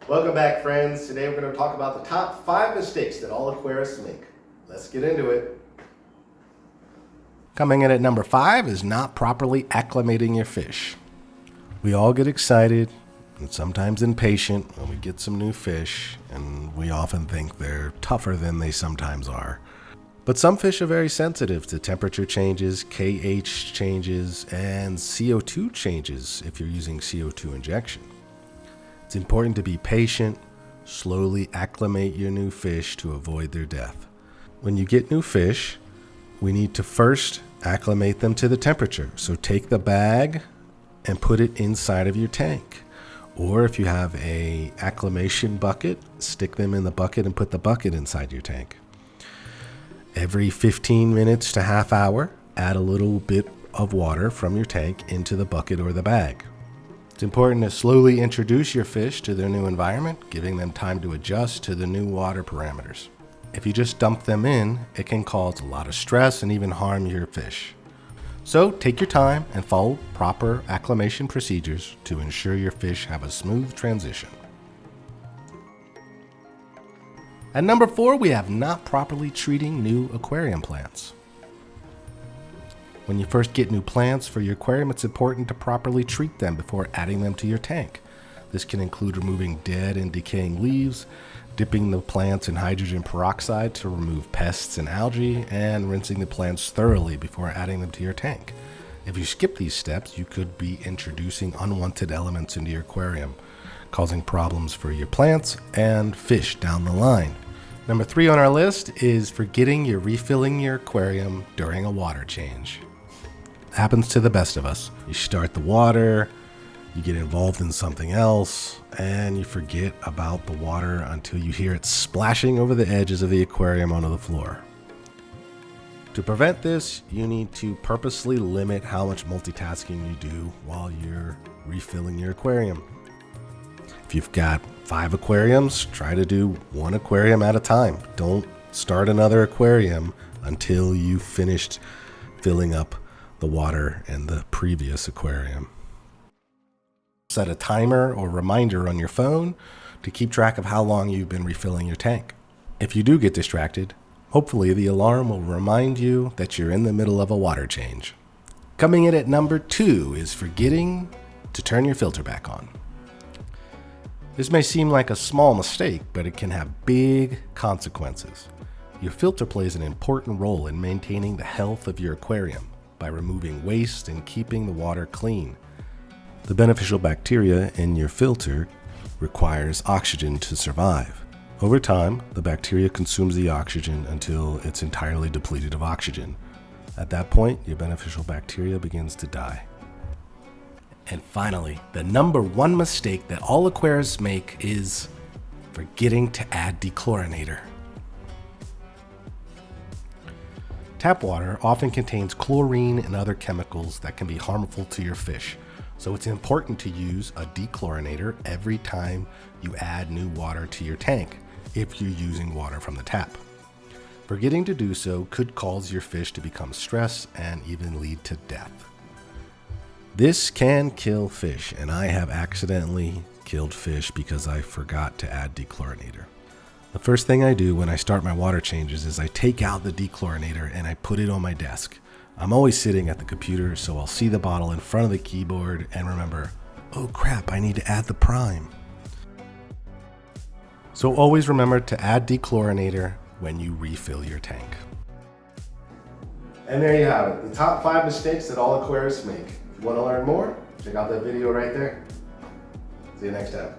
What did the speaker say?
Welcome back, friends. Today we're going to talk about the top 5 mistakes that all aquarists make. Let's get into it. Coming in at number 5 is not properly acclimating your fish. We all get excited and sometimes impatient when we get some new fish, and we often think they're tougher than they sometimes are. But some fish are very sensitive to temperature changes, KH changes, and CO2 changes if you're using CO2 injection. It's important to be patient, slowly acclimate your new fish to avoid their death. When you get new fish, we need to first acclimate them to the temperature. So take the bag and put it inside of your tank. Or if you have an acclimation bucket, stick them in the bucket and put the bucket inside your tank. Every 15 minutes to half hour, add a little bit of water from your tank into the bucket or the bag. It's important to slowly introduce your fish to their new environment, giving them time to adjust to the new water parameters. If you just dump them in, it can cause a lot of stress and even harm your fish. So take your time and follow proper acclimation procedures to ensure your fish have a smooth transition. At number 4, we have not properly treating new aquarium plants. When you first get new plants for your aquarium, it's important to properly treat them before adding them to your tank. This can include removing dead and decaying leaves, dipping the plants in hydrogen peroxide to remove pests and algae, and rinsing the plants thoroughly before adding them to your tank. If you skip these steps, you could be introducing unwanted elements into your aquarium, causing problems for your plants and fish down the line. Number 3 on our list is forgetting you're refilling your aquarium during a water change. Happens to the best of us. You start the water, you get involved in something else, and you forget about the water until you hear it splashing over the edges of the aquarium onto the floor. To prevent this, you need to purposely limit how much multitasking you do while you're refilling your aquarium. If you've got 5 aquariums, try to do 1 aquarium at a time. Don't start another aquarium until you've finished filling up the water in the previous aquarium. Set a timer or reminder on your phone to keep track of how long you've been refilling your tank. If you do get distracted, hopefully the alarm will remind you that you're in the middle of a water change. Coming in at number 2 is forgetting to turn your filter back on. This may seem like a small mistake, but it can have big consequences. Your filter plays an important role in maintaining the health of your aquarium by removing waste and keeping the water clean. The beneficial bacteria in your filter requires oxygen to survive. Over time, the bacteria consumes the oxygen until it's entirely depleted of oxygen. At that point, your beneficial bacteria begins to die. And finally, the number 1 mistake that all aquarists make is forgetting to add dechlorinator. Tap water often contains chlorine and other chemicals that can be harmful to your fish, so it's important to use a dechlorinator every time you add new water to your tank if you're using water from the tap. Forgetting to do so could cause your fish to become stressed and even lead to death. This can kill fish, and I have accidentally killed fish because I forgot to add dechlorinator. The first thing I do when I start my water changes is I take out the dechlorinator and I put it on my desk. I'm always sitting at the computer, so I'll see the bottle in front of the keyboard and remember, oh crap, I need to add the prime. So always remember to add dechlorinator when you refill your tank. And there you have it, the top 5 mistakes that all aquarists make. If you want to learn more, check out that video right there. See you next time.